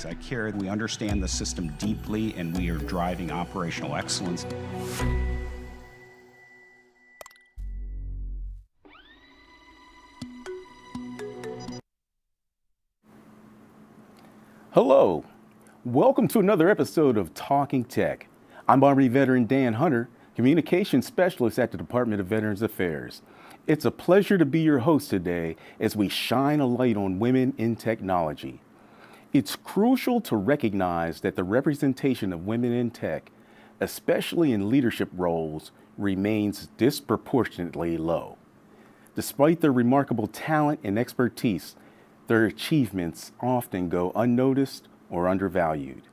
I care we understand the system deeply and we are driving operational excellence. Hello, welcome to another episode of Talking Tech. I'm Army veteran Dan Hunter, Communications Specialist at the Department of Veterans Affairs. It's a pleasure to be your host today as we shine a light on women in technology. It's crucial to recognize that the representation of women in tech, especially in leadership roles, remains disproportionately low. Despite their remarkable talent and expertise, their achievements often go unnoticed or undervalued.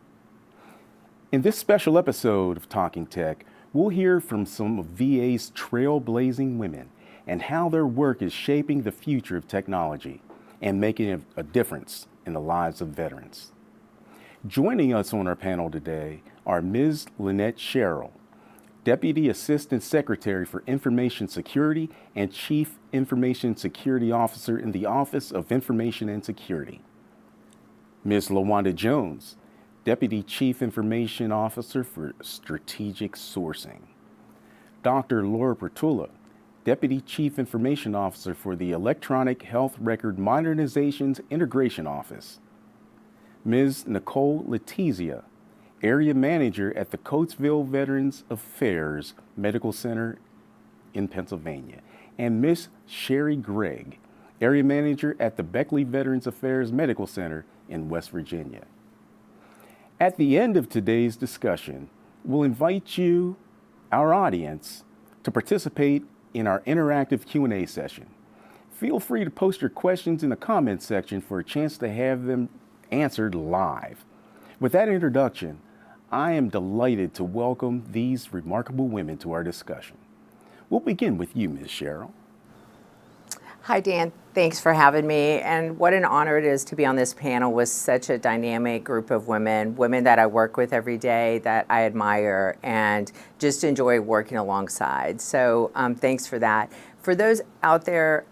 In this special episode of Talking Tech, we'll hear from some of VA's trailblazing women and how their work is shaping the future of technology and making a difference in the lives of veterans. Joining us on our panel today are Ms. Lynette Sherrill, Deputy Assistant Secretary for Information Security and Chief Information Security Officer in the Office of Information and Security. Ms. Luwanda Jones, Deputy Chief Information Officer for Strategic Sourcing. Dr. Prietula, Deputy Chief Information Officer for the Electronic Health Record Modernization's Integration Office. Ms. Nicole Letizia, Area Manager at the Coatesville Veterans Affairs Medical Center in Pennsylvania, and Ms. Gregg, Area Manager at the Beckley Veterans Affairs Medical Center in West Virginia. At the end of today's discussion, we'll invite you, our audience, to participate in our interactive Q&A session. Feel free to post your questions in the comments section for a chance to have them answered live. With that introduction, I am delighted to welcome these remarkable women to our discussion. We'll begin with you, Ms. Sherrill. Hi, Dan. Thanks for having me. And what an honor it is to be on this panel with such a dynamic group of women that I work with every day, that I admire and just enjoy working alongside. So thanks for that. For those out there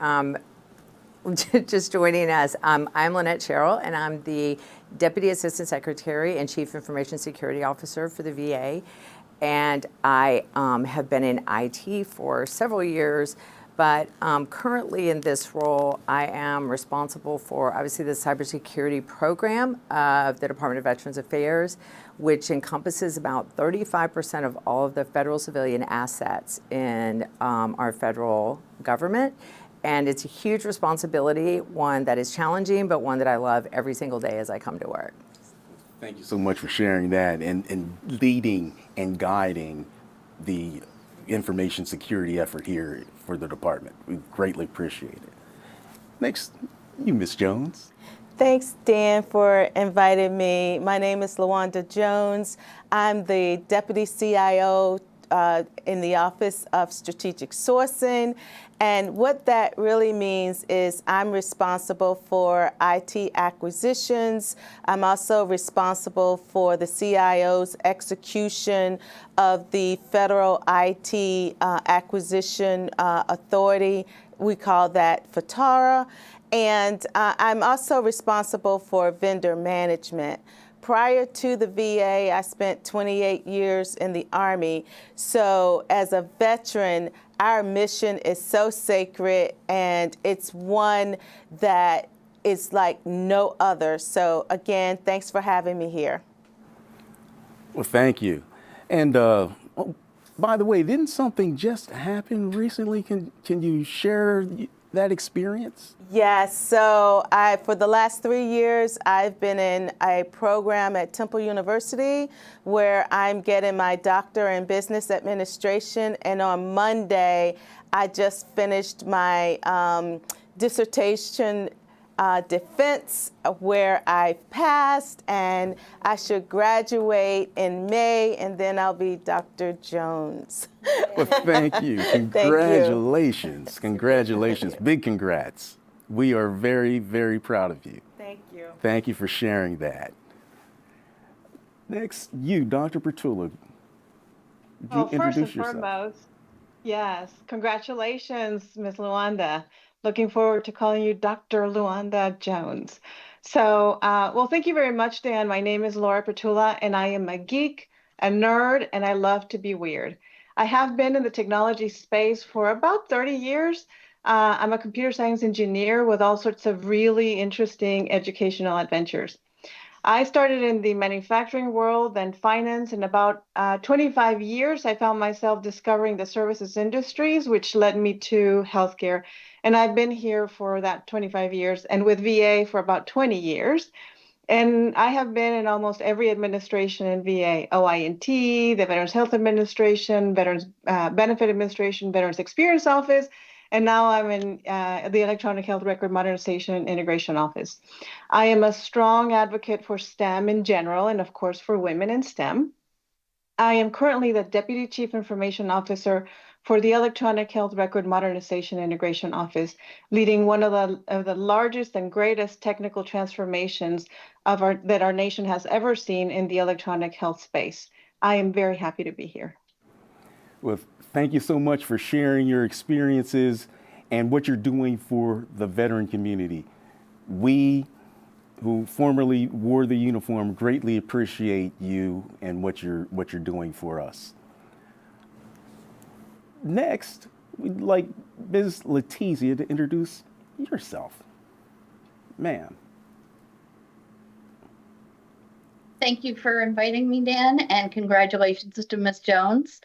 just joining us, I'm Lynette Sherrill, and I'm the Deputy Assistant Secretary and Chief Information Security Officer for the VA. And I have been in IT for several years, but currently in this role, I am responsible for, obviously, the cybersecurity program of the Department of Veterans Affairs, which encompasses about 35% of all of the federal civilian assets in our federal government. And it's a huge responsibility, one that is challenging, but one that I love every single day as I come to work. Thank you so much for sharing that and leading and guiding the information security effort here for the department. We greatly appreciate it. Next, you, Ms. Jones. Thanks, Dan, for inviting me. My name is Luwanda Jones. I'm the Deputy CIO in the Office of Strategic Sourcing. And what that really means is I'm responsible for IT acquisitions. I'm also responsible for the CIO's execution of the Federal IT Acquisition Authority. We call that FTARA. And I'm also responsible for vendor management. Prior to the VA, I spent 28 years in the Army. So as a veteran, our mission is so sacred, and it's one that is like no other. So again, thanks for having me here. Well, thank you. And by the way, didn't something just happen recently? Can you share that experience? Yes, so for the last 3 years, I've been in a program at Temple University where I'm getting my doctor in business administration, and on Monday, I just finished my dissertation defense where I've passed, and I should graduate in May, and then I'll be Dr. Jones. Well, thank you. Congratulations. Thank you. Congratulations. Big congrats. We are very, very proud of you. Thank you. Thank you for sharing that. Next, you, Dr. Prietula. Well, first and foremost, yes, congratulations, Ms. Luwanda. Looking forward to calling you Dr. Luwanda Jones. So, well, thank you very much, Dan. My name is Laura Prietula, and I am a geek, a nerd, and I love to be weird. I have been in the technology space for about 30 years. I'm a computer science engineer with all sorts of really interesting educational adventures. I started in the manufacturing world, then finance. In about 25 years, I found myself discovering the services industries, which led me to healthcare. And I've been here for that 25 years and with VA for about 20 years. And I have been in almost every administration in VA, OINT, the Veterans Health Administration, Veterans Benefit Administration, Veterans Experience Office, and now I'm in the Electronic Health Record Modernization and Integration Office. I am a strong advocate for STEM in general, and of course for women in STEM. I am currently the Deputy Chief Information Officer for the Electronic Health Record Modernization Integration Office, leading one of the largest and greatest technical transformations that our nation has ever seen in the electronic health space. I am very happy to be here. Well, thank you so much for sharing your experiences and what you're doing for the veteran community. We who formerly wore the uniform greatly appreciate you and what you're doing for us. Next, we'd like Ms. Letizia to introduce yourself. Ma'am. Thank you for inviting me, Dan, and congratulations to Ms. Jones.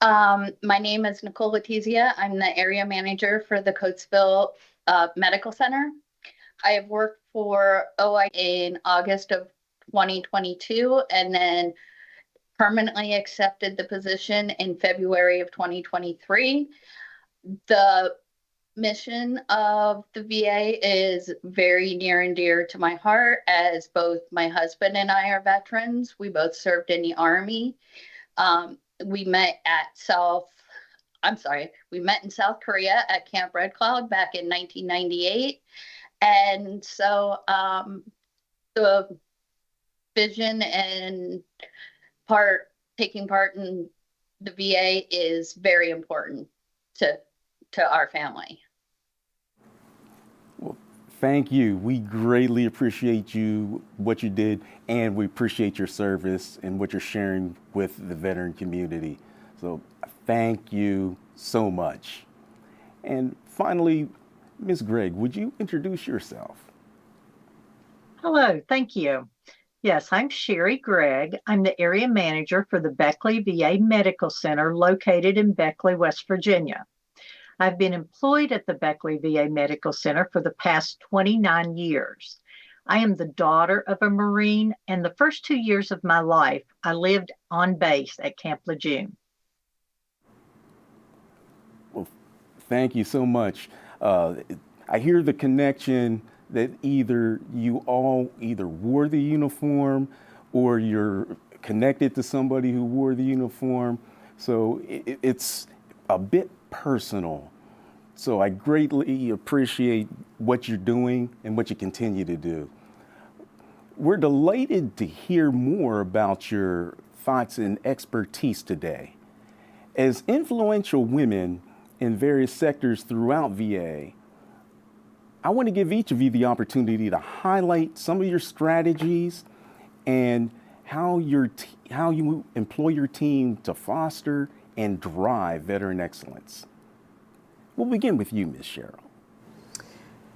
My name is Nicole Letizia. I'm the area manager for the Coatesville Medical Center. I have worked for OI in August of 2022 and then permanently accepted the position in February of 2023. The mission of the VA is very near and dear to my heart, as both my husband and I are veterans. We both served in the Army. We met in South Korea at Camp Red Cloud back in 1998. And so the vision and taking part in the VA is very important to our family. Well, thank you. We greatly appreciate what you did, and we appreciate your service and what you're sharing with the veteran community. So thank you so much. And finally, Ms. Gregg, would you introduce yourself? Hello, thank you. Yes, I'm Sherry Gregg. I'm the area manager for the Beckley VA Medical Center located in Beckley, West Virginia. I've been employed at the Beckley VA Medical Center for the past 29 years. I am the daughter of a Marine, and the first 2 years of my life, I lived on base at Camp Lejeune. Well, thank you so much. I hear the connection that either you all wore the uniform or you're connected to somebody who wore the uniform. So it's a bit personal. So I greatly appreciate what you're doing and what you continue to do. We're delighted to hear more about your thoughts and expertise today. As influential women in various sectors throughout VA, I want to give each of you the opportunity to highlight some of your strategies and how you employ your team to foster and drive veteran excellence. We'll begin with you, Ms. Sherrill.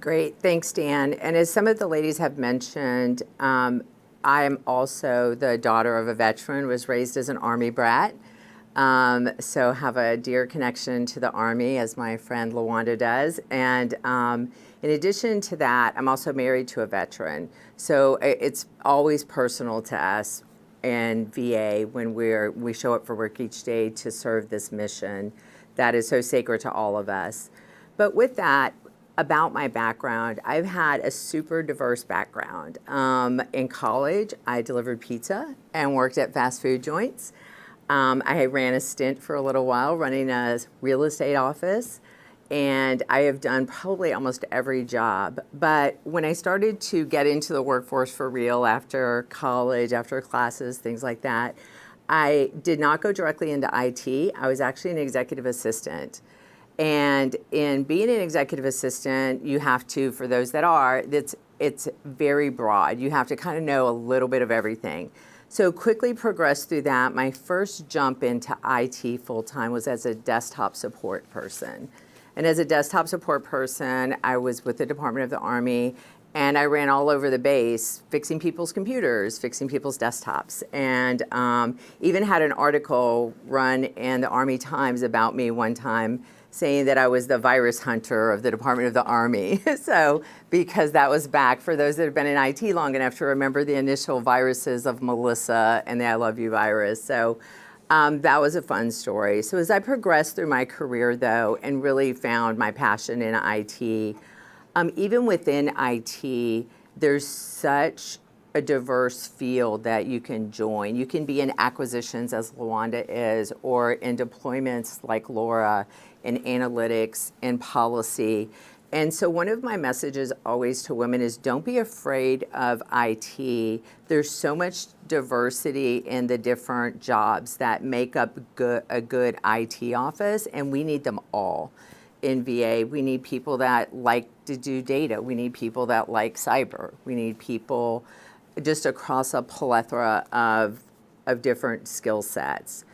Great, thanks, Dan. And as some of the ladies have mentioned, I am also the daughter of a veteran, was raised as an Army brat. So have a dear connection to the Army, as my friend Luwanda does. And in addition to that, I'm also married to a veteran. So it's always personal to us in VA when we show up for work each day to serve this mission that is so sacred to all of us. But with that, about my background, I've had a super diverse background. In college, I delivered pizza and worked at fast food joints. I ran a stint for a little while running a real estate office, and I have done probably almost every job. But when I started to get into the workforce for real after college, after classes, things like that, I did not go directly into IT. I was actually an executive assistant. And in being an executive assistant, you have to, for those that are, it's very broad. You have to kind of know a little bit of everything. So quickly progressed through that. My first jump into IT full-time was as a desktop support person. And as a desktop support person, I was with the Department of the Army, and I ran all over the base, fixing people's computers, fixing people's desktops, and even had an article run in the Army Times about me one time, saying that I was the virus hunter of the Department of the Army. So, because that was back, for those that have been in IT long enough to remember the initial viruses of Melissa and the I Love You virus. So that was a fun story. So as I progressed through my career though, and really found my passion in IT, even within IT, there's such a diverse field that you can join. You can be in acquisitions as Luwanda is, or in deployments like Laura, in analytics, in policy. And so one of my messages always to women is don't be afraid of IT. There's so much diversity in the different jobs that make up a good IT office, and we need them all. In VA, we need people that like to do data. We need people that like cyber. We need people just across a plethora of different skill sets.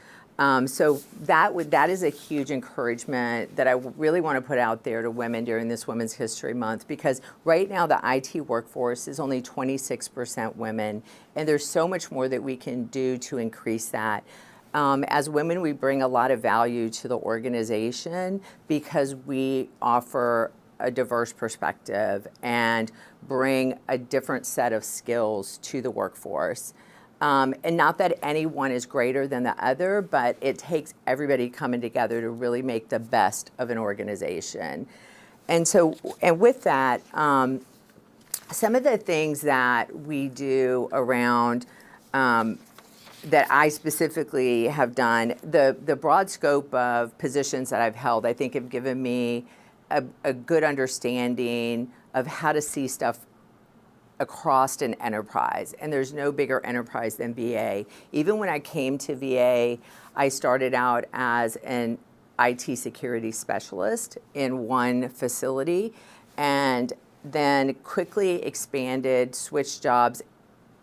So that is a huge encouragement that I really want to put out there to women during this Women's History Month, because right now the IT workforce is only 26% women, and there's so much more that we can do to increase that. As women, we bring a lot of value to the organization because we offer a diverse perspective and bring a different set of skills to the workforce. And not that anyone is greater than the other, but it takes everybody coming together to really make the best of an organization. And so, and with that, some of the things that we do around that I specifically have done, the broad scope of positions that I've held, I think have given me a good understanding of how to see stuff across an enterprise. And there's no bigger enterprise than VA. Even when I came to VA, I started out as an IT security specialist in one facility, and then quickly expanded, switched jobs,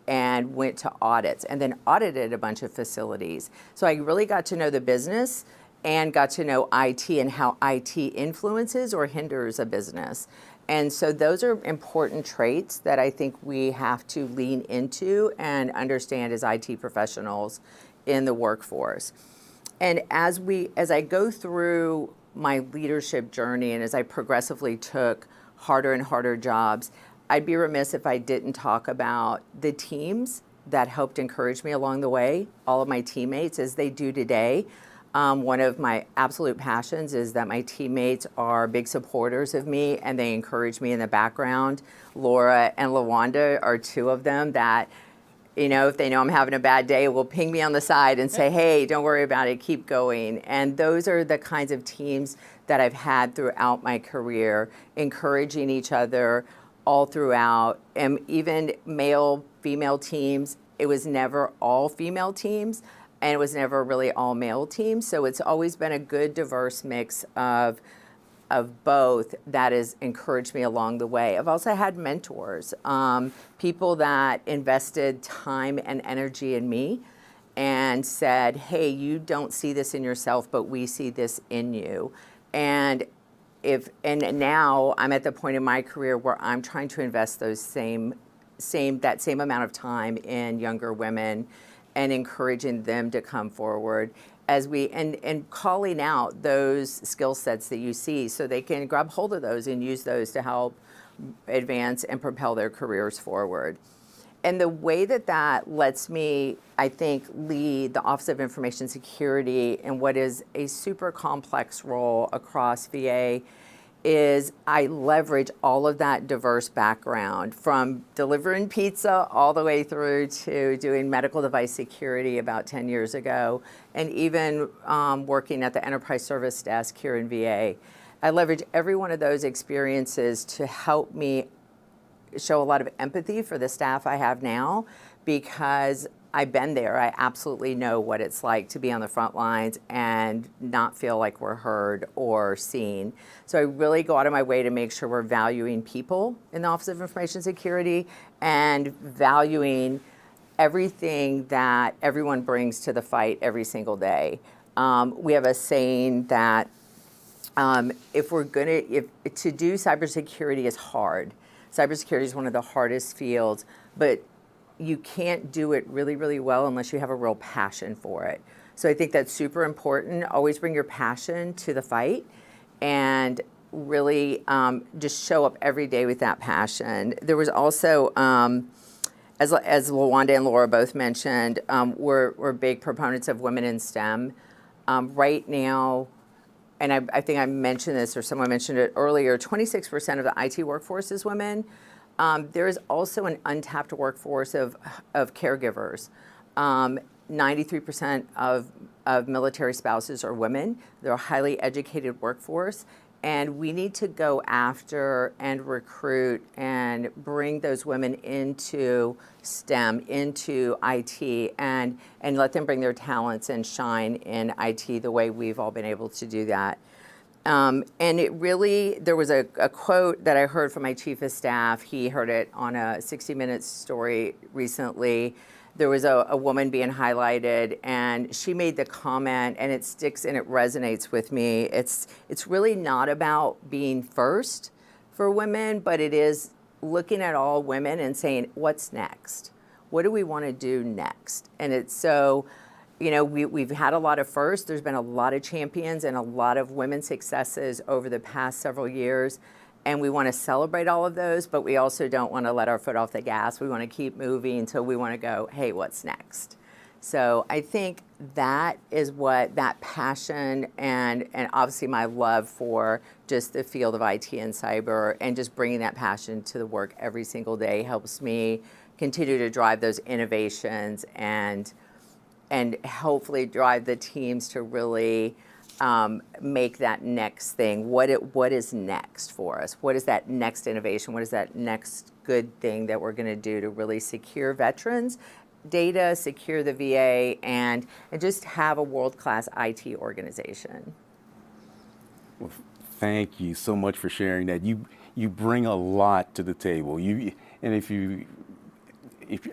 and went to audits, and then audited a bunch of facilities. So I really got to know the business and got to know IT and how IT influences or hinders a business. And so those are important traits that I think we have to lean into and understand as IT professionals in the workforce. And as I go through my leadership journey and as I progressively took harder and harder jobs, I'd be remiss if I didn't talk about the teams that helped encourage me along the way, all of my teammates, as they do today. One of my absolute passions is that my teammates are big supporters of me and they encourage me in the background. Laura and Luwanda are two of them that, you know, if they know I'm having a bad day, will ping me on the side and say, hey, don't worry about it, keep going. And those are the kinds of teams that I've had throughout my career, encouraging each other all throughout. And even male, female teams, it was never all female teams, and it was never really all male teams. So it's always been a good diverse mix of both that has encouraged me along the way. I've also had mentors, people that invested time and energy in me and said, hey, you don't see this in yourself, but we see this in you. And now I'm at the point in my career where I'm trying to invest those same amount of time in younger women and encouraging them to come forward as and calling out those skill sets that you see so they can grab hold of those and use those to help advance and propel their careers forward. And the way that lets me, I think, lead the Office of Information Security in what is a super complex role across VA is I leverage all of that diverse background, from delivering pizza all the way through to doing medical device security about 10 years ago, and even working at the Enterprise Service Desk here in VA. I leverage every one of those experiences to help me show a lot of empathy for the staff I have now, because I've been there. I absolutely know what it's like to be on the front lines and not feel like we're heard or seen. So I really go out of my way to make sure we're valuing people in the Office of Information Security and valuing everything that everyone brings to the fight every single day. We have a saying that if to do cybersecurity is hard. Cybersecurity is one of the hardest fields, but you can't do it really, really well unless you have a real passion for it. So I think that's super important. Always bring your passion to the fight and really just show up every day with that passion. There was also, as Luwanda and Laura both mentioned, we're big proponents of women in STEM. Right now, and I think I mentioned this or someone mentioned it earlier, 26% of the IT workforce is women. There is also an untapped workforce of caregivers. 93% of military spouses are women. They're a highly educated workforce. And we need to go after and recruit and bring those women into STEM, into IT, and let them bring their talents and shine in IT the way we've all been able to do that. And it really, there was a quote that I heard from my chief of staff. He heard it on a 60 Minutes story recently. There was a woman being highlighted, and she made the comment, and it sticks and it resonates with me. It's really not about being first for women, but it is looking at all women and saying, what's next? What do we want to do next? And it's so, you know, we've had a lot of firsts. There's been a lot of champions and a lot of women's successes over the past several years. And we want to celebrate all of those, but we also don't want to let our foot off the gas. We want to keep moving until we want to go, hey, what's next? So I think that is what that passion and obviously my love for just the field of IT and cyber and just bringing that passion to the work every single day helps me continue to drive those innovations and hopefully drive the teams to really make that next thing. What is next for us? What is that next innovation? What is that next good thing that we're going to do to really secure veterans data, secure the VA, and just have a world-class IT organization? Well, thank you so much for sharing that. You bring a lot to the table. And if you're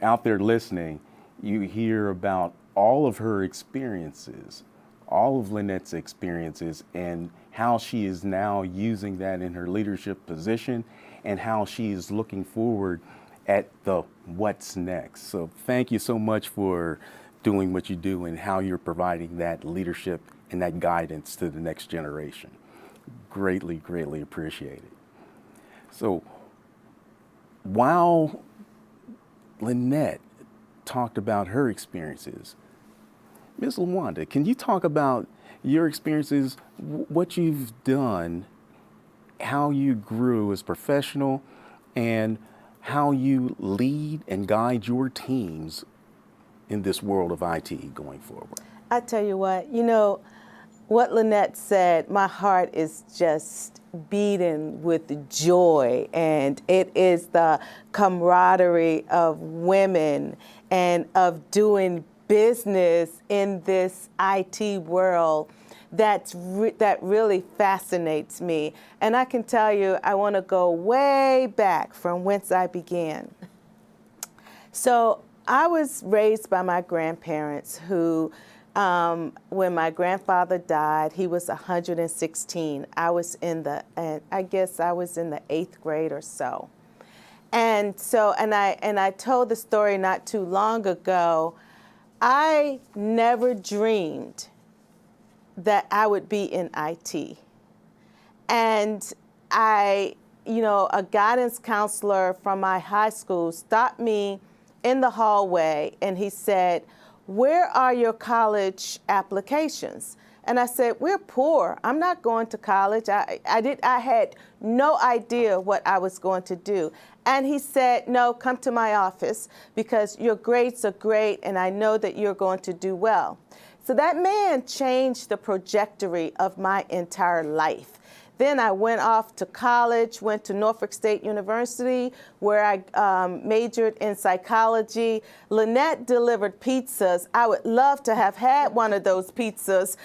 out there listening, you hear about all of her experiences, all of Lynette's experiences, and how she is now using that in her leadership position and how she is looking forward at the what's next. So thank you so much for doing what you do and how you're providing that leadership and that guidance to the next generation. Greatly, greatly appreciate it. So while Lynette talked about her experiences, Ms. Luwanda, can you talk about your experiences, what you've done, how you grew as a professional, and how you lead and guide your teams in this world of IT going forward? I tell you what Lynette said, my heart is just beating with joy, and it is the camaraderie of women and of doing business in this IT world that really fascinates me. And I can tell you, I want to go way back from whence I began. So I was raised by my grandparents who, when my grandfather died, he was 116. I was I guess I was in the 8th grade or so. And I told the story not too long ago. I never dreamed that I would be in IT. And a guidance counselor from my high school stopped me in the hallway and he said, "Where are your college applications?" And I said, "We're poor. I'm not going to college." I had no idea what I was going to do. And he said, "No, come to my office because your grades are great and I know that you're going to do well." So that man changed the trajectory of my entire life. Then I went off to college, went to Norfolk State University, where I majored in psychology. Lynette delivered pizzas. I would love to have had one of those pizzas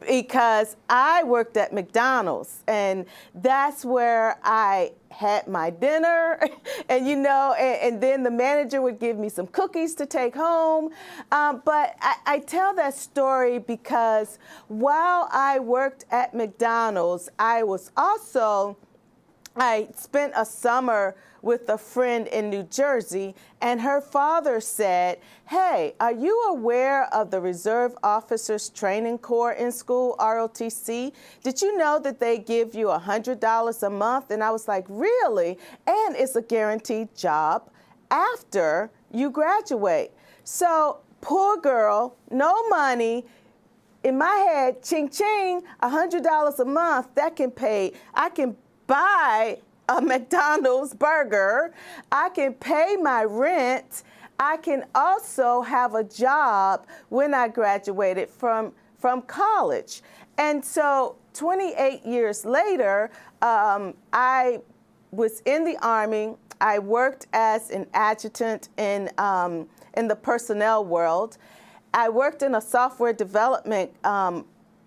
because I worked at McDonald's, and that's where I had my dinner, and and then the manager would give me some cookies to take home. But I tell that story because while I worked at McDonald's, I spent a summer with a friend in New Jersey, and her father said, "Hey, are you aware of the Reserve Officers Training Corps in school, ROTC? Did you know that they give you $100 a month?" And I was like, "Really? And it's a guaranteed job after you graduate." So, poor girl, no money. In my head, ching ching, $100 a month, that can pay. I can buy a McDonald's burger. I can pay my rent. I can also have a job when I graduated from college. And so 28 years later, I was in the Army. I worked as an adjutant in the personnel world. I worked in a software development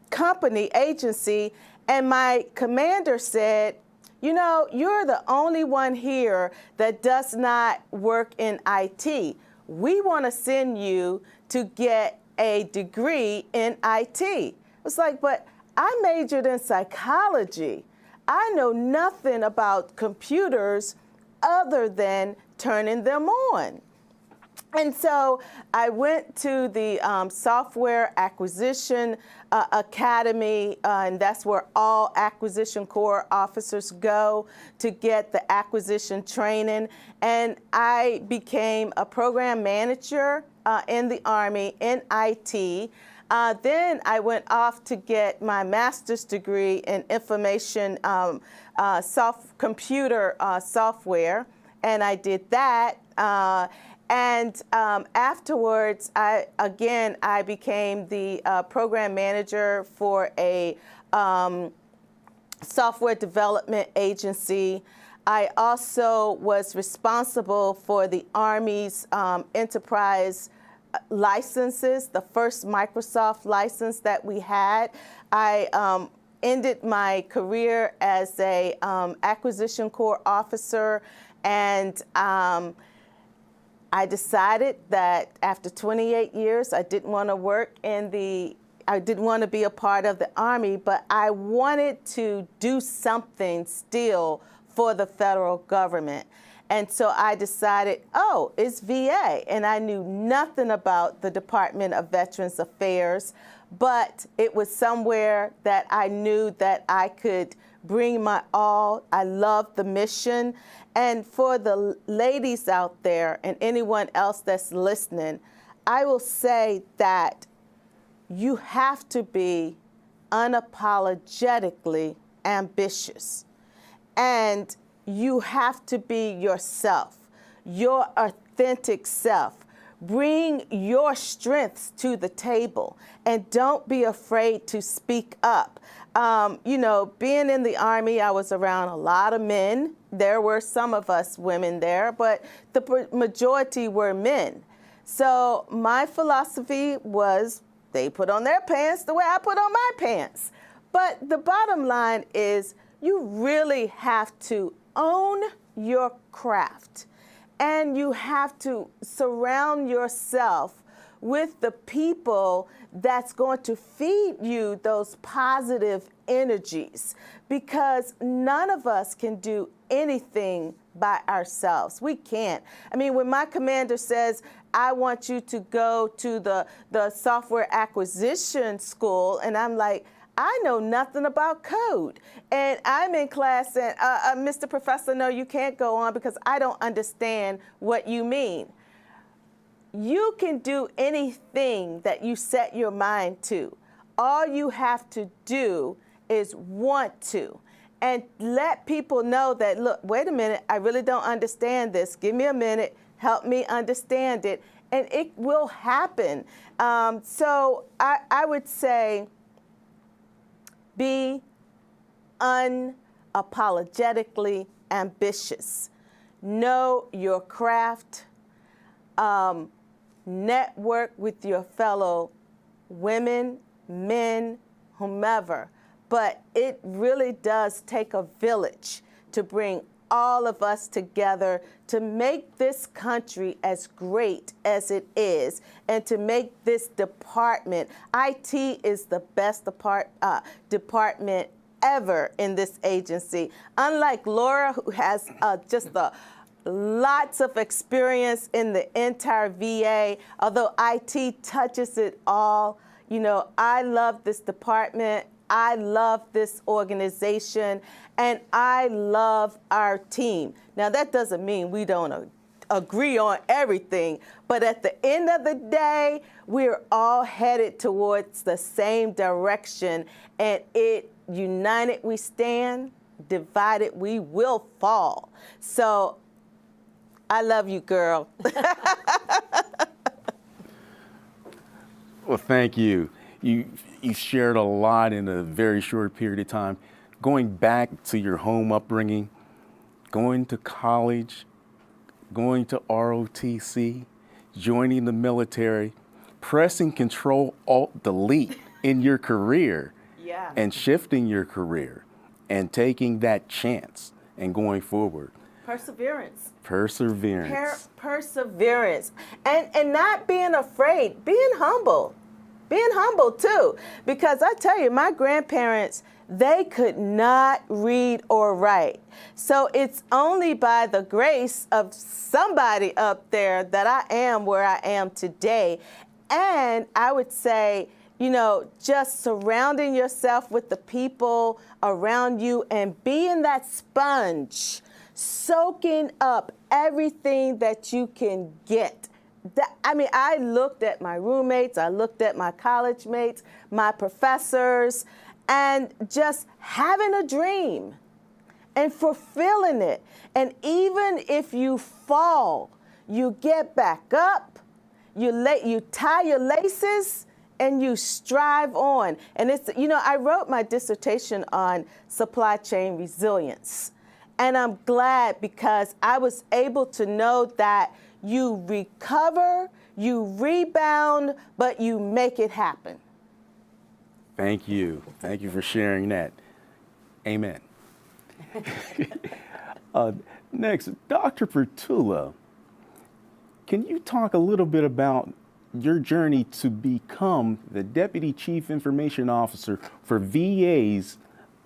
company, agency, and my commander said, "You're the only one here that does not work in IT. We want to send you to get a degree in IT." I was like, "But I majored in psychology. I know nothing about computers other than turning them on." And so I went to the Software Acquisition Academy, and that's where all Acquisition Corps officers go to get the acquisition training. And I became a program manager in the Army in IT. Then I went off to get my master's degree in information computer software, and I did that. And afterwards, I became the program manager for a software development agency. I also was responsible for the Army's enterprise licenses, the first Microsoft license that we had. I ended my career as a acquisition corps officer, and I decided that after 28 years, I didn't want to be a part of the Army, but I wanted to do something still for the federal government. And so I decided, oh, it's VA. And I knew nothing about the Department of Veterans Affairs, but it was somewhere that I knew that I could bring my all. I loved the mission. And for the ladies out there and anyone else that's listening, I will say that you have to be unapologetically ambitious. And you have to be yourself, your authentic self. Bring your strengths to the table and don't be afraid to speak up. Being in the Army, I was around a lot of men. There were some of us women there, but the majority were men. So my philosophy was they put on their pants the way I put on my pants. But the bottom line is you really have to own your craft, and you have to surround yourself with the people that's going to feed you those positive energies, because none of us can do anything by ourselves. We can't. I mean, when my commander says, I want you to go to the software acquisition school, and I'm like, I know nothing about code. And I'm in class and, Mr. Professor, no, you can't go on because I don't understand what you mean. You can do anything that you set your mind to. All you have to do is want to. And let people know that, look, wait a minute, I really don't understand this. Give me a minute, help me understand it, and it will happen. So I would say, be unapologetically ambitious. Know your craft. Network with your fellow women, men, whomever. But it really does take a village to bring all of us together to make this country as great as it is and to make this department, IT is the best department ever in this agency. Unlike Laura, who has lots of experience in the entire VA, although IT touches it all, you know, I love this department. I love this organization, and I love our team. Now, that doesn't mean we don't agree on everything, but at the end of the day, we're all headed towards the same direction, and united we stand, divided we will fall. So, I love you, girl. Well, thank you. You shared a lot in a very short period of time. Going back to your home upbringing, going to college, going to ROTC, joining the military, pressing Control-Alt-Delete in your career, Yeah. and shifting your career and taking that chance and going forward. Perseverance. Perseverance. Perseverance. And not being afraid, being humble. Being humble too. Because I tell you, my grandparents, they could not read or write. So it's only by the grace of somebody up there that I am where I am today. And I would say, you know, just surrounding yourself with the people around you and being that sponge, soaking up everything that you can get. I looked at my roommates, I looked at my college mates, my professors, and just having a dream and fulfilling it. And even if you fall, you get back up, you tie your laces, and you strive on. And it's, you know, I wrote my dissertation on supply chain resilience. And I'm glad because I was able to know that you recover, you rebound, but you make it happen. Thank you. Thank you for sharing that. Amen. Next, Dr. Prietula, can you talk a little bit about your journey to become the Deputy Chief Information Officer for VA's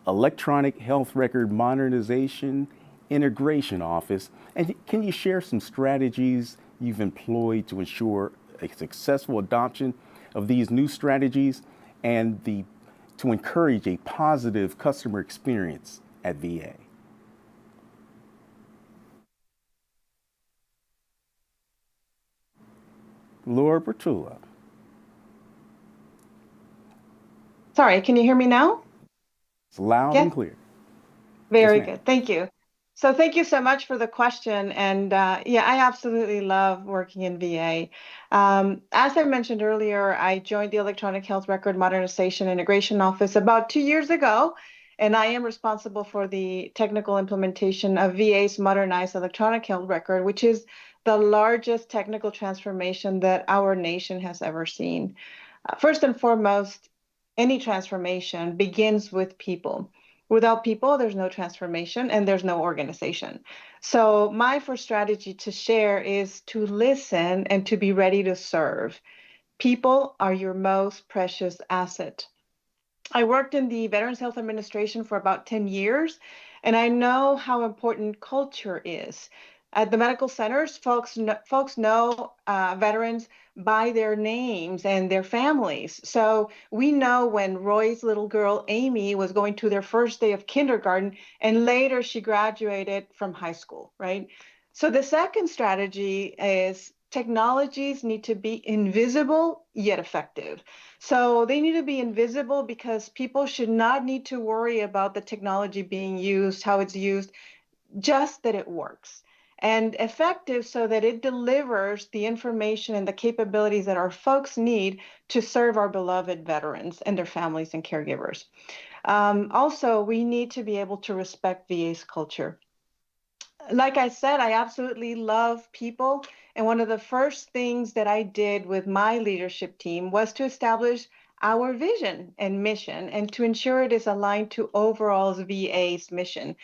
Electronic Health Record Modernization Integration Office? And can you share some strategies you've employed to ensure a successful adoption of these new strategies and to encourage a positive customer experience at VA? Laura Prietula. Sorry, can you hear me now? It's loud and clear. Very Yes, ma'am. good. Thank you. So thank you so much for the question. And yeah, I absolutely love working in VA. As I mentioned earlier, I joined the Electronic Health Record Modernization Integration Office about 2 years ago, and I am responsible for the technical implementation of VA's modernized electronic health record, which is the largest technical transformation that our nation has ever seen. First and foremost, any transformation begins with people. Without people, there's no transformation and there's no organization. So my first strategy to share is to listen and to be ready to serve. People are your most precious asset. I worked in the Veterans Health Administration for about 10 years, and I know how important culture is. At the medical centers, folks know veterans by their names and their families. So we know when Roy's little girl, Amy, was going to their first day of kindergarten, and later she graduated from high school, right? So the second strategy is technologies need to be invisible yet effective. So they need to be invisible because people should not need to worry about the technology being used, how it's used, just that it works. And effective so that it delivers the information and the capabilities that our folks need to serve our beloved veterans and their families and caregivers. Also, we need to be able to respect VA's culture. Like I said, I absolutely love people. And one of the first things that I did with my leadership team was to establish our vision and mission and to ensure it is aligned to overall VA's mission.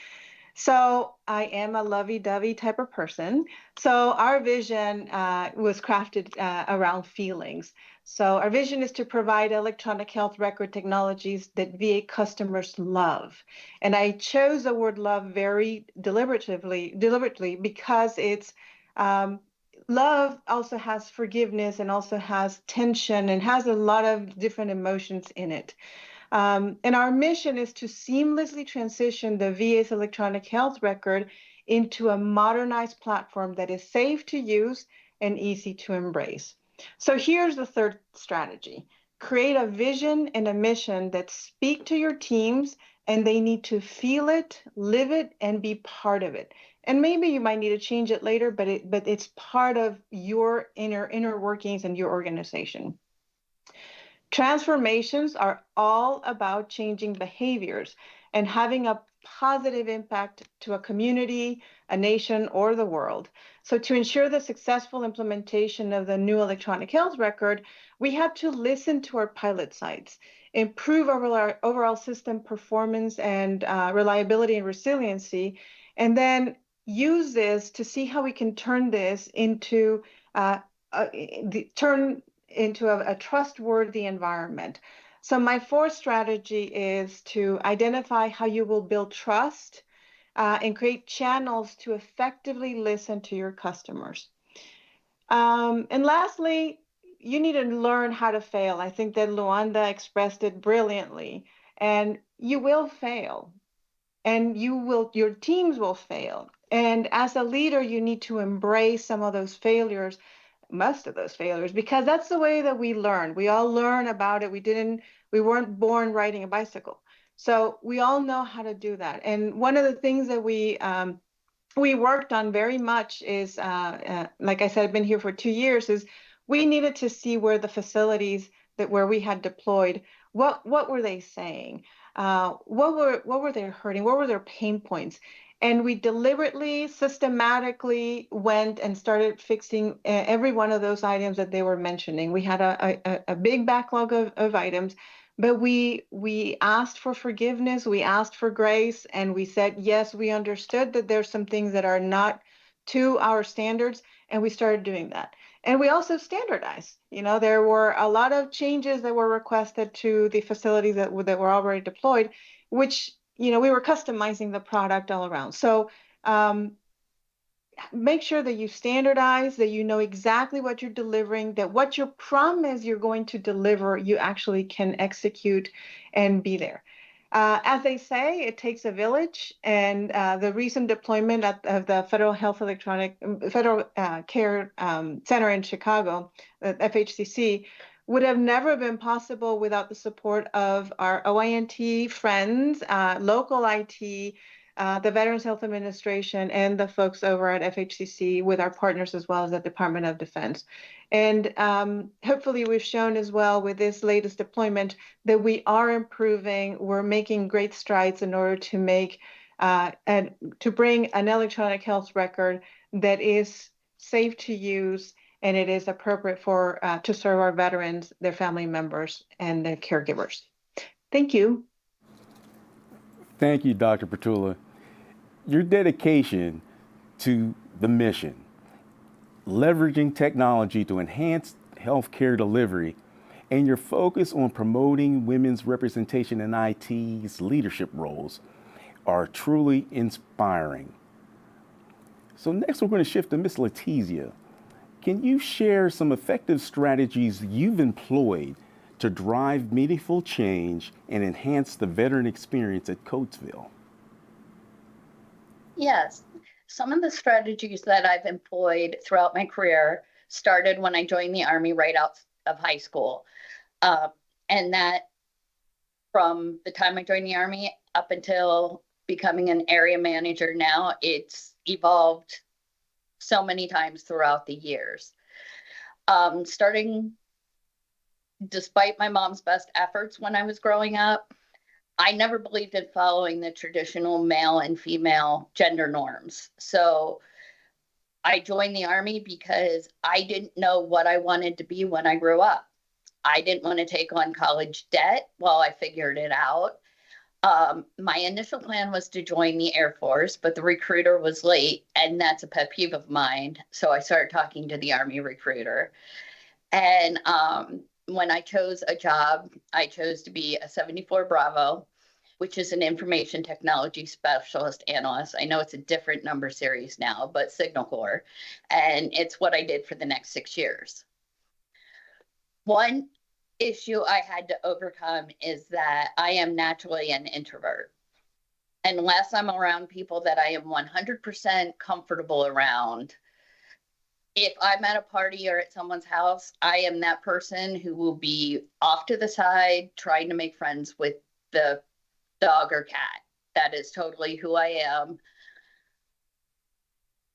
So I am a lovey-dovey type of person. So our vision was crafted around feelings. So our vision is to provide electronic health record technologies that VA customers love. And I chose the word love very deliberately because it's love also has forgiveness and also has tension and has a lot of different emotions in it. And our mission is to seamlessly transition the VA's electronic health record into a modernized platform that is safe to use and easy to embrace. So here's the third strategy. Create a vision and a mission that speak to your teams, and they need to feel it, live it, and be part of it. And maybe you might need to change it later, but it's part of your inner workings and your organization. Transformations are all about changing behaviors and having a positive impact to a community, a nation, or the world. So to ensure the successful implementation of the new electronic health record, we have to listen to our pilot sites, improve our overall system performance and reliability and resiliency, and then use this to see how we can turn this into a trustworthy environment. So my fourth strategy is to identify how you will build trust and create channels to effectively listen to your customers. And lastly, you need to learn how to fail. I think that Luwanda expressed it brilliantly. And you will fail, and your teams will fail. And as a leader, you need to embrace some of those failures, most of those failures, because that's the way that we learn. We all learn about it. We weren't born riding a bicycle. So we all know how to do that. And one of the things that we worked on very much is, like I said, I've been here for 2 years, is we needed to see where the facilities where we had deployed, what were they saying? What were they hurting? What were their pain points? And we deliberately, systematically went and started fixing every one of those items that they were mentioning. We had a big backlog of items, but we asked for forgiveness, we asked for grace, and we said, yes, we understood that there's some things that are not to our standards, and we started doing that. And we also standardized. There were a lot of changes that were requested to the facilities that were already deployed, which we were customizing the product all around. So make sure that you standardize, that you know exactly what you're delivering, that what you promise you're going to deliver, you actually can execute and be there. As they say, it takes a village, and the recent deployment of the Federal Care Center in Chicago, FHCC, would have never been possible without the support of our OINT friends, local IT, the Veterans Health Administration, and the folks over at FHCC, with our partners as well as the Department of Defense. And hopefully we've shown as well with this latest deployment that we are improving. We're making great strides in order to make and to bring an electronic health record that is safe to use, and it is appropriate for to serve our veterans, their family members, and their caregivers. Thank you. Thank you, Dr. Prietula. Your dedication to the mission, leveraging technology to enhance healthcare delivery, and your focus on promoting women's representation in IT's leadership roles are truly inspiring. So next we're going to shift to Ms. Letizia. Can you share some effective strategies you've employed to drive meaningful change and enhance the veteran experience at Coatesville? Yes, some of the strategies that I've employed throughout my career started when I joined the Army right out of high school. And that from the time I joined the Army up until becoming an area manager now, it's evolved so many times throughout the years. Starting, despite my mom's best efforts when I was growing up, I never believed in following the traditional male and female gender norms. So I joined the Army because I didn't know what I wanted to be when I grew up. I didn't want to take on college debt while I figured it out. My initial plan was to join the Air Force, but the recruiter was late, and that's a pet peeve of mine. So I started talking to the Army recruiter. And when I chose a job, I chose to be a 74 Bravo, which is an information technology specialist analyst. I know it's a different number series now, but Signal Corps. And it's what I did for the next 6 years. One issue I had to overcome is that I am naturally an introvert. Unless I'm around people that I am 100% comfortable around, if I'm at a party or at someone's house, I am that person who will be off to the side trying to make friends with the dog or cat. That is totally who I am.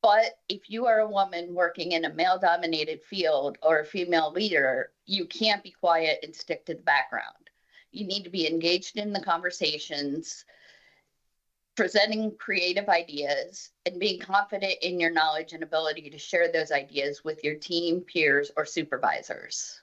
But if you are a woman working in a male-dominated field or a female leader, you can't be quiet and stick to the background. You need to be engaged in the conversations, presenting creative ideas, and being confident in your knowledge and ability to share those ideas with your team, peers, or supervisors.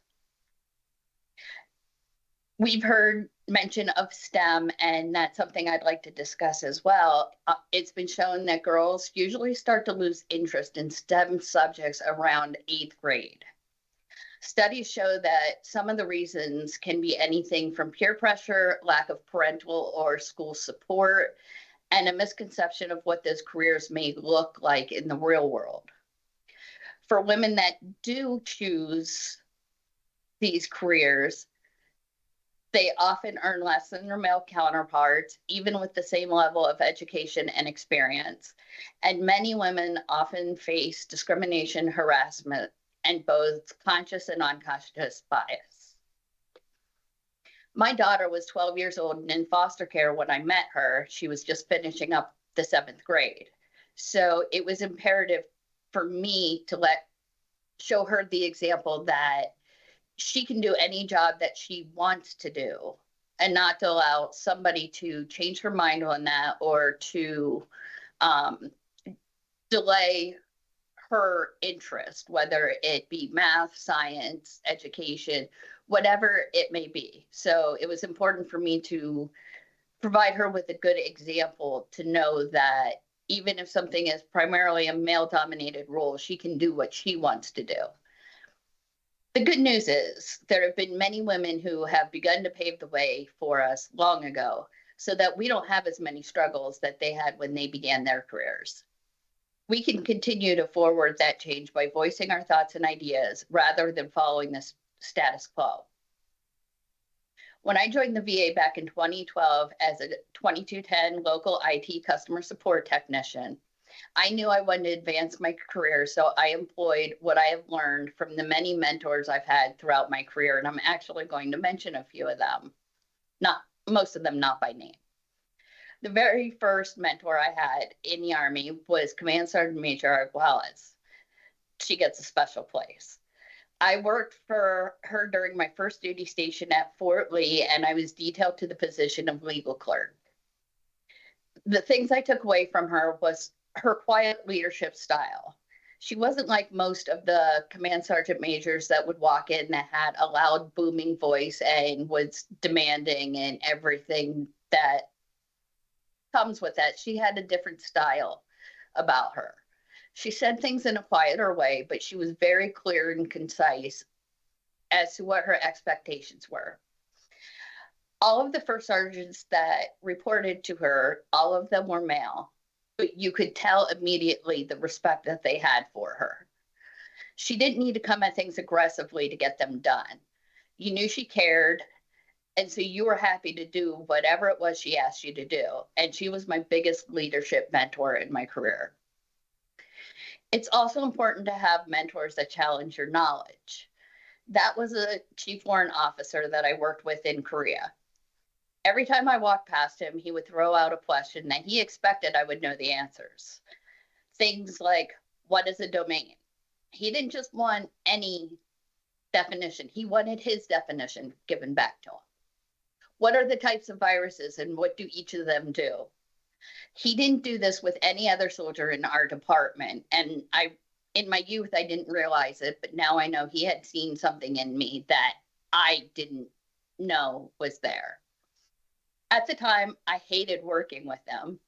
We've heard mention of STEM, and that's something I'd like to discuss as well. It's been shown that girls usually start to lose interest in STEM subjects around 8th grade. Studies show that some of the reasons can be anything from peer pressure, lack of parental or school support, and a misconception of what those careers may look like in the real world. For women that do choose these careers, they often earn less than their male counterparts, even with the same level of education and experience. And many women often face discrimination, harassment, and both conscious and unconscious bias. My daughter was 12 years old and in foster care when I met her. She was just finishing up the 7th grade. So it was imperative for me to show her the example that she can do any job that she wants to do, and not to allow somebody to change her mind on that or to delay her interest, whether it be math, science, education, whatever it may be. So it was important for me to provide her with a good example to know that even if something is primarily a male-dominated role, she can do what she wants to do. The good news is there have been many women who have begun to pave the way for us long ago so that we don't have as many struggles that they had when they began their careers. We can continue to forward that change by voicing our thoughts and ideas rather than following the status quo. When I joined the VA back in 2012 as a 2210 local IT customer support technician, I knew I wanted to advance my career, so I employed what I have learned from the many mentors I've had throughout my career, and I'm actually going to mention a few of them, not most of them, not by name. The very first mentor I had in the Army was Command Sergeant Major Wallace. She gets a special place. I worked for her during my first duty station at Fort Lee, and I was detailed to the position of legal clerk. The things I took away from her was her quiet leadership style. She wasn't like most of the command sergeant majors that would walk in that had a loud booming voice and was demanding and everything that comes with that. She had a different style about her. She said things in a quieter way, but she was very clear and concise as to what her expectations were. All of the first sergeants that reported to her, all of them were male, but you could tell immediately the respect that they had for her. She didn't need to come at things aggressively to get them done. You knew she cared, and so you were happy to do whatever it was she asked you to do. And she was my biggest leadership mentor in my career. It's also important to have mentors that challenge your knowledge. That was a chief warrant officer that I worked with in Korea. Every time I walked past him, he would throw out a question that he expected I would know the answers. Things like, what is a domain? He didn't just want any definition. He wanted his definition given back to him. What are the types of viruses and what do each of them do? He didn't do this with any other soldier in our department. And in my youth, I didn't realize it, but now I know he had seen something in me that I didn't know was there. At the time, I hated working with him.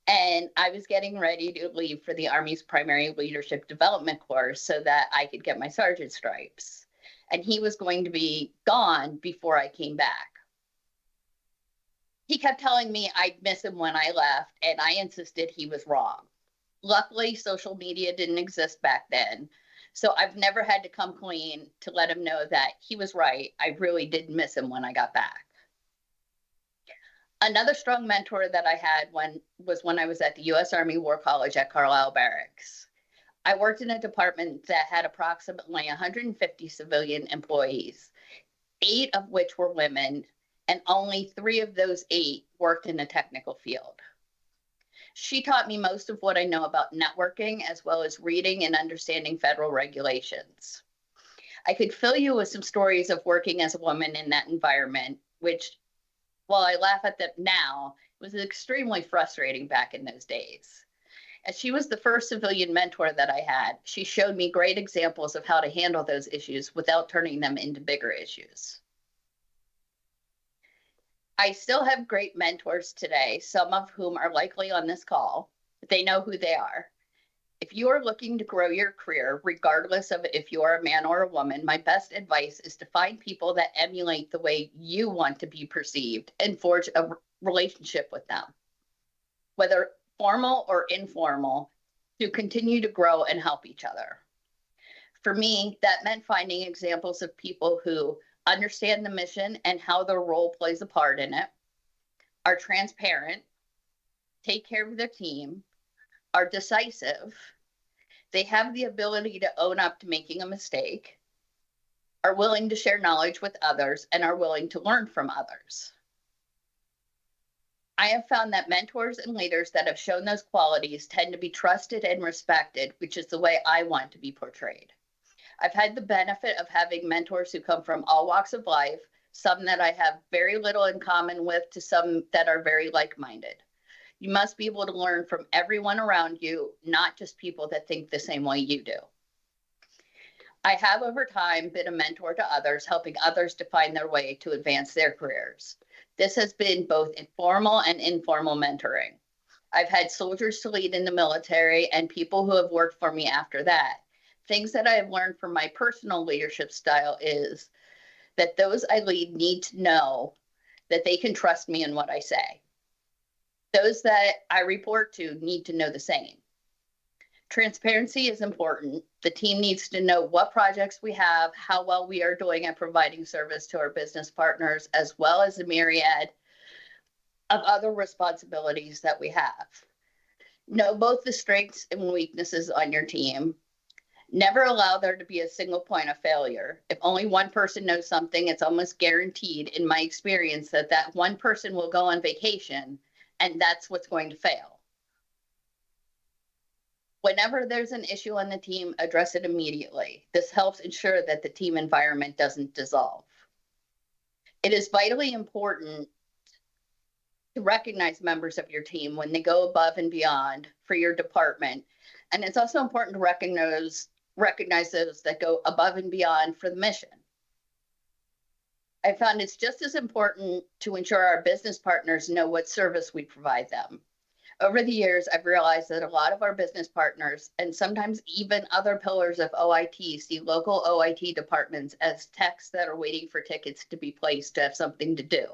And I was getting ready to leave for the Army's primary leadership development course so that I could get my sergeant stripes. And he was going to be gone before I came back. He kept telling me I'd miss him when I left, and I insisted he was wrong. Luckily, social media didn't exist back then, so I've never had to come clean to let him know that he was right. I really did miss him when I got back. Another strong mentor that I had was when I was at the U.S. Army War College at Carlisle Barracks. I worked in a department that had approximately 150 civilian employees, 8 of which were women, and only 3 of those 8 worked in a technical field. She taught me most of what I know about networking, as well as reading and understanding federal regulations. I could fill you with some stories of working as a woman in that environment, which, while I laugh at them now, was extremely frustrating back in those days. As she was the first civilian mentor that I had, she showed me great examples of how to handle those issues without turning them into bigger issues. I still have great mentors today, some of whom are likely on this call. They know who they are. If you are looking to grow your career, regardless of if you are a man or a woman, my best advice is to find people that emulate the way you want to be perceived and forge a relationship with them, whether formal or informal, to continue to grow and help each other. For me, that meant finding examples of people who understand the mission and how their role plays a part in it, are transparent, take care of their team, are decisive, they have the ability to own up to making a mistake, are willing to share knowledge with others, and are willing to learn from others. I have found that mentors and leaders that have shown those qualities tend to be trusted and respected, which is the way I want to be portrayed. I've had the benefit of having mentors who come from all walks of life, some that I have very little in common with, to some that are very like-minded. You must be able to learn from everyone around you, not just people that think the same way you do. I have over time been a mentor to others, helping others define their way to advance their careers. This has been both formal and informal mentoring. I've had soldiers to lead in the military and people who have worked for me after that. Things that I have learned from my personal leadership style is that those I lead need to know that they can trust me in what I say. Those that I report to need to know the same. Transparency is important. The team needs to know what projects we have, how well we are doing at providing service to our business partners, as well as the myriad of other responsibilities that we have. Know both the strengths and weaknesses on your team. Never allow there to be a single point of failure. If only one person knows something, it's almost guaranteed in my experience that that one person will go on vacation, and that's what's going to fail. Whenever there's an issue on the team, address it immediately. This helps ensure that the team environment doesn't dissolve. It is vitally important to recognize members of your team when they go above and beyond for your department. And it's also important to recognize those that go above and beyond for the mission. I found it's just as important to ensure our business partners know what service we provide them. Over the years, I've realized that a lot of our business partners, and sometimes even other pillars of OIT, see local OIT departments as techs that are waiting for tickets to be placed to have something to do.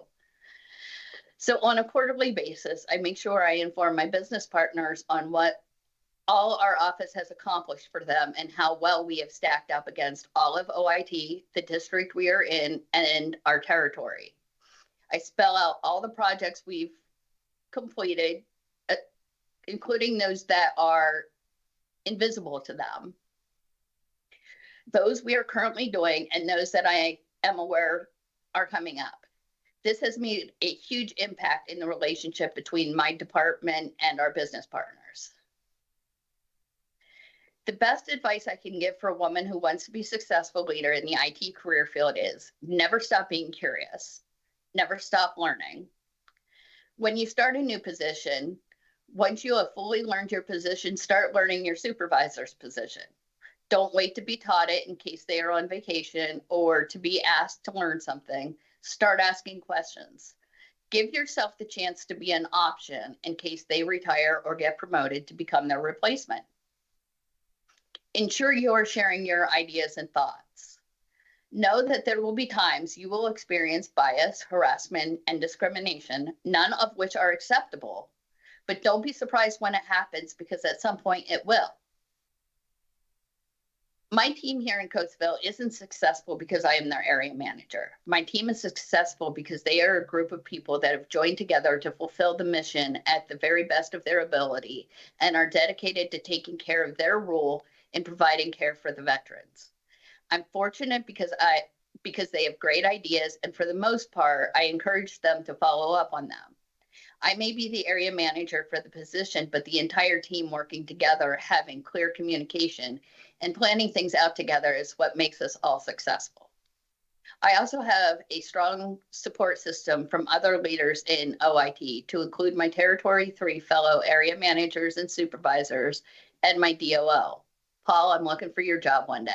So on a quarterly basis, I make sure I inform my business partners on what all our office has accomplished for them and how well we have stacked up against all of OIT, the district we are in, and our territory. I spell out all the projects we've completed, including those that are invisible to them, those we are currently doing, and those that I am aware are coming up. This has made a huge impact in the relationship between my department and our business partners. The best advice I can give for a woman who wants to be a successful leader in the IT career field is never stop being curious. Never stop learning. When you start a new position, once you have fully learned your position, start learning your supervisor's position. Don't wait to be taught it in case they are on vacation or to be asked to learn something. Start asking questions. Give yourself the chance to be an option in case they retire or get promoted to become their replacement. Ensure you are sharing your ideas and thoughts. Know that there will be times you will experience bias, harassment, and discrimination, none of which are acceptable. But don't be surprised when it happens, because at some point it will. My team here in Coatesville isn't successful because I am their area manager. My team is successful because they are a group of people that have joined together to fulfill the mission at the very best of their ability and are dedicated to taking care of their role in providing care for the veterans. I'm fortunate because they have great ideas, and for the most part, I encourage them to follow up on them. I may be the area manager for the position, but the entire team working together, having clear communication and planning things out together is what makes us all successful. I also have a strong support system from other leaders in OIT, to include my Territory 3 fellow area managers and supervisors and my DOO. Paul, I'm looking for your job one day.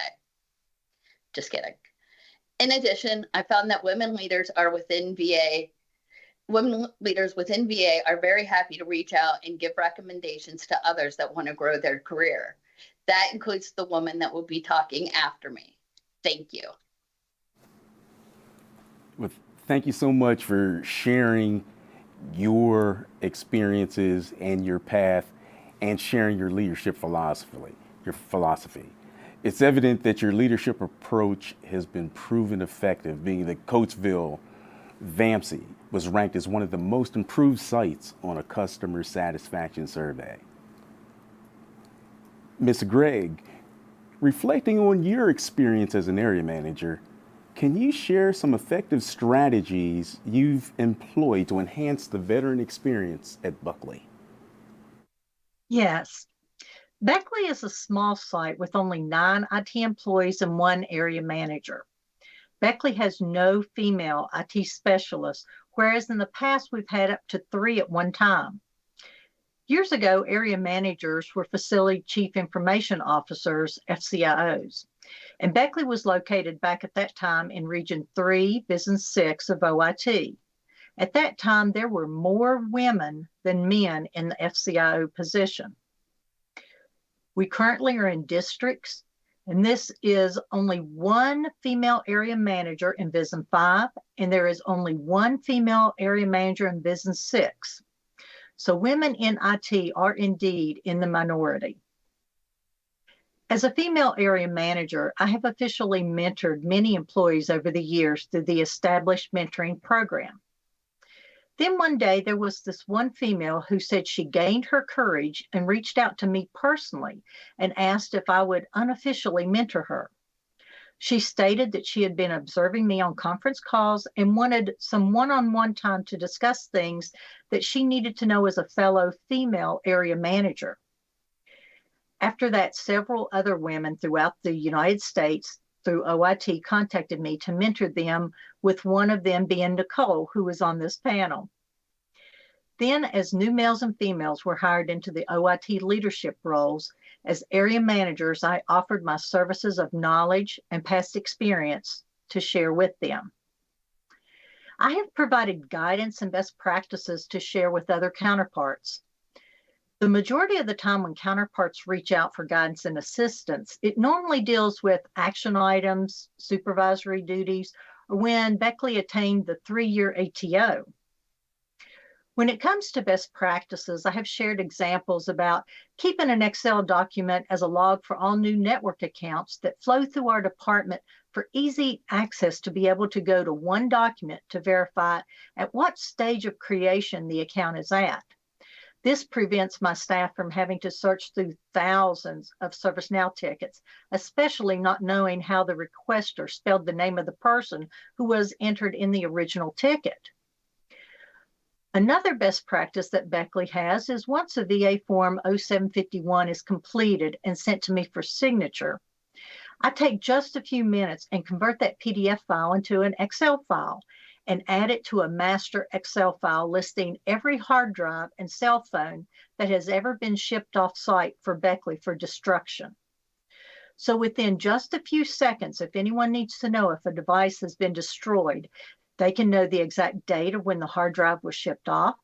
Just kidding. In addition, I found that women leaders within VA are very happy to reach out and give recommendations to others that want to grow their career. That includes the woman that will be talking after me. Thank you. Well, thank you so much for sharing your experiences and your path, and sharing your leadership philosophy. It's evident that your leadership approach has been proven effective, being that Coatesville VAMC was ranked as one of the most improved sites on a customer satisfaction survey. Ms. Gregg, reflecting on your experience as an area manager, can you share some effective strategies you've employed to enhance the veteran experience at Beckley? Yes. Beckley is a small site with only 9 IT employees and 1 area manager. Beckley has no female IT specialists, whereas in the past we've had up to 3 at one time. Years ago, area managers were Facility Chief Information Officers, FCIOs, and Beckley was located back at that time in Region 3, Business 6 of OIT. At that time, there were more women than men in the FCIO position. We currently are in districts, and this is only 1 female area manager in Business 5, and there is only 1 female area manager in Business 6. So women in IT are indeed in the minority. As a female area manager, I have officially mentored many employees over the years through the established mentoring program. Then one day there was this one female who said she gained her courage and reached out to me personally and asked if I would unofficially mentor her. She stated that she had been observing me on conference calls and wanted some one-on-one time to discuss things that she needed to know as a fellow female area manager. After that, several other women throughout the United States through OIT contacted me to mentor them, with one of them being Nicole, who was on this panel. Then, as new males and females were hired into the OIT leadership roles, as area managers, I offered my services of knowledge and past experience to share with them. I have provided guidance and best practices to share with other counterparts. The majority of the time when counterparts reach out for guidance and assistance, it normally deals with action items, supervisory duties, or when Beckley attained the 3-year ATO. When it comes to best practices, I have shared examples about keeping an Excel document as a log for all new network accounts that flow through our department for easy access, to be able to go to one document to verify at what stage of creation the account is at. This prevents my staff from having to search through thousands of ServiceNow tickets, especially not knowing how the requester spelled the name of the person who was entered in the original ticket. Another best practice that Beckley has is once a VA Form 0751 is completed and sent to me for signature, I take just a few minutes and convert that PDF file into an Excel file and add it to a master Excel file listing every hard drive and cell phone that has ever been shipped off-site for Beckley for destruction. So within just a few seconds, if anyone needs to know if a device has been destroyed, they can know the exact date of when the hard drive was shipped off,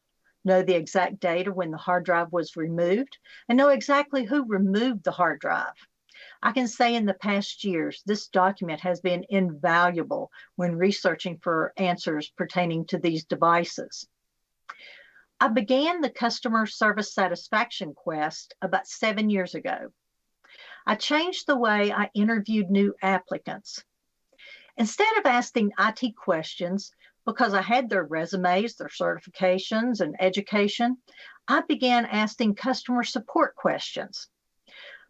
know the exact date of when the hard drive was removed, and know exactly who removed the hard drive. I can say in the past years, this document has been invaluable when researching for answers pertaining to these devices. I began the customer service satisfaction quest about 7 years ago. I changed the way I interviewed new applicants. Instead of asking IT questions, because I had their resumes, their certifications, and education, I began asking customer support questions.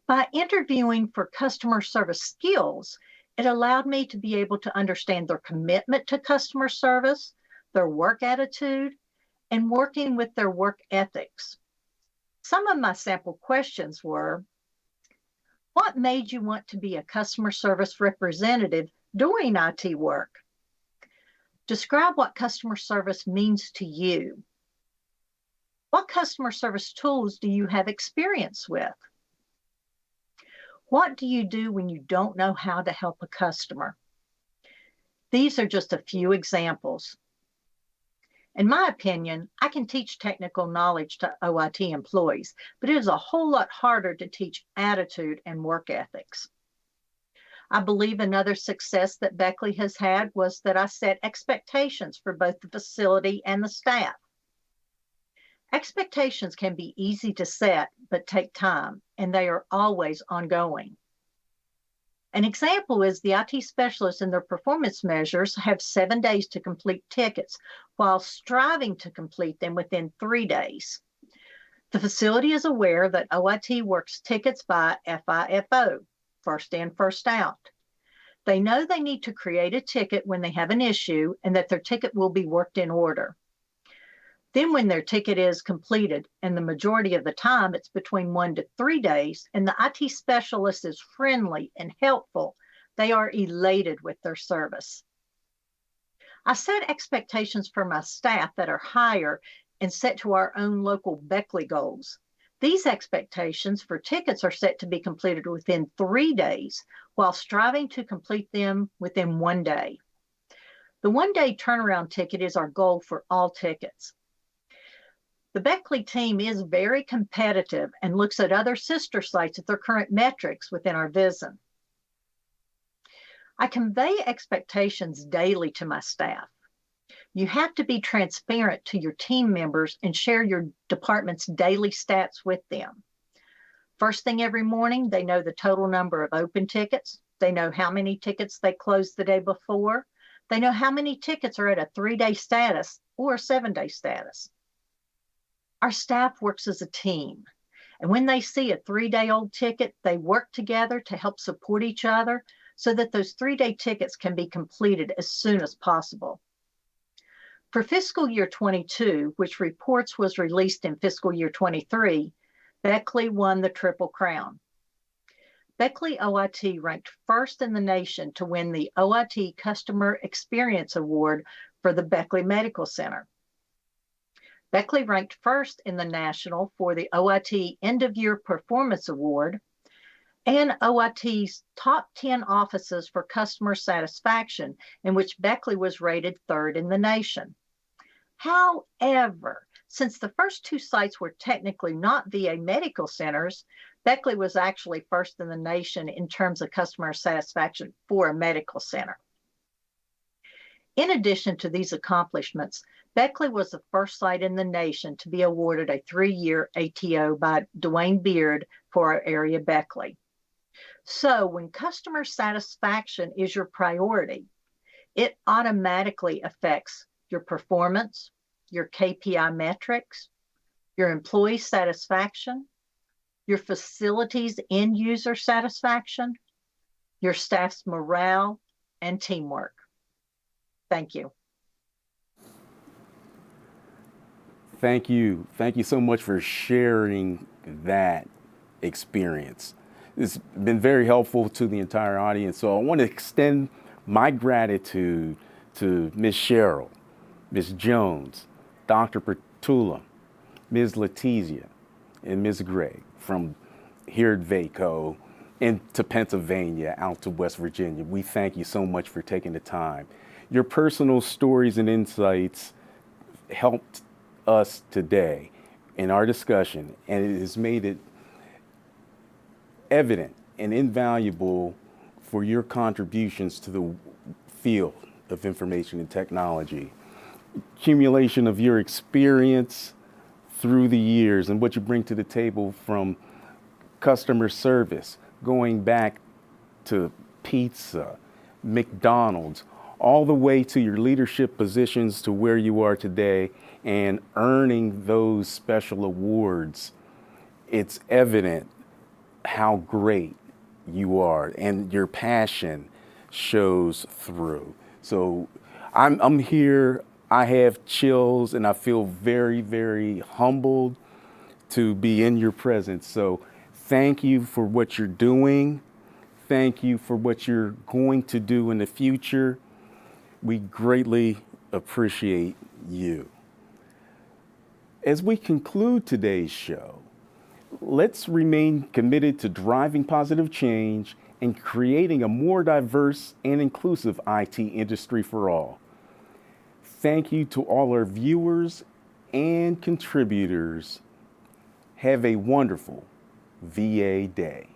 By interviewing for customer service skills, it allowed me to be able to understand their commitment to customer service, their work attitude, and working with their work ethics. Some of my sample questions were, what made you want to be a customer service representative doing IT work? Describe what customer service means to you. What customer service tools do you have experience with? What do you do when you don't know how to help a customer? These are just a few examples. In my opinion, I can teach technical knowledge to OIT employees, but it is a whole lot harder to teach attitude and work ethics. I believe another success that Beckley has had was that I set expectations for both the facility and the staff. Expectations can be easy to set, but take time, and they are always ongoing. An example is the IT specialists in their performance measures have 7 days to complete tickets while striving to complete them within 3 days. The facility is aware that OIT works tickets by FIFO, first in, first out. They know they need to create a ticket when they have an issue and that their ticket will be worked in order. Then when their ticket is completed, and the majority of the time it's between 1 to 3 days, and the IT specialist is friendly and helpful, they are elated with their service. I set expectations for my staff that are higher and set to our own local Beckley goals. These expectations for tickets are set to be completed within 3 days, while striving to complete them within 1 day. The 1-day turnaround ticket is our goal for all tickets. The Beckley team is very competitive and looks at other sister sites at their current metrics within our VISN. I convey expectations daily to my staff. You have to be transparent to your team members and share your department's daily stats with them. First thing every morning, they know the total number of open tickets. They know how many tickets they closed the day before. They know how many tickets are at a 3-day status or a 7-day status. Our staff works as a team, and when they see a 3-day-old ticket, they work together to help support each other so that those 3-day tickets can be completed as soon as possible. For fiscal year 22, which reports was released in fiscal year 23, Beckley won the Triple Crown. Beckley OIT ranked first in the nation to win the OIT Customer Experience Award for the Beckley Medical Center. Beckley ranked first in the national for the OIT End of Year Performance Award and OIT's Top 10 Offices for Customer Satisfaction, in which Beckley was rated third in the nation. However, since the first 2 sites were technically not VA medical centers, Beckley was actually first in the nation in terms of customer satisfaction for a medical center. In addition to these accomplishments, Beckley was the first site in the nation to be awarded a 3-year ATO by Dwayne Beard for our area Beckley. So when customer satisfaction is your priority, it automatically affects your performance, your KPI metrics, your employee satisfaction, your facilities end user satisfaction, your staff's morale, and teamwork. Thank you. Thank you. Thank you so much for sharing that experience. It's been very helpful to the entire audience. So I want to extend my gratitude to Ms. Sherrill. Ms. Jones, Dr. Prietula, Ms. Letizia, and Ms. Gregg from here at VACO into Pennsylvania out to West Virginia. We thank you so much for taking the time. Your personal stories and insights helped us today in our discussion, and it has made it evident and invaluable for your contributions to the field of information and technology. Accumulation of your experience through the years and what you bring to the table from customer service, going back to pizza, McDonald's, all the way to your leadership positions to where you are today and earning those special awards. It's evident how great you are and your passion shows through. So I'm here, I have chills, and I feel very, very humbled to be in your presence. So thank you for what you're doing. Thank you for what you're going to do in the future. We greatly appreciate you. As we conclude today's show, let's remain committed to driving positive change and creating a more diverse and inclusive IT industry for all. Thank you to all our viewers and contributors. Have a wonderful VA Day.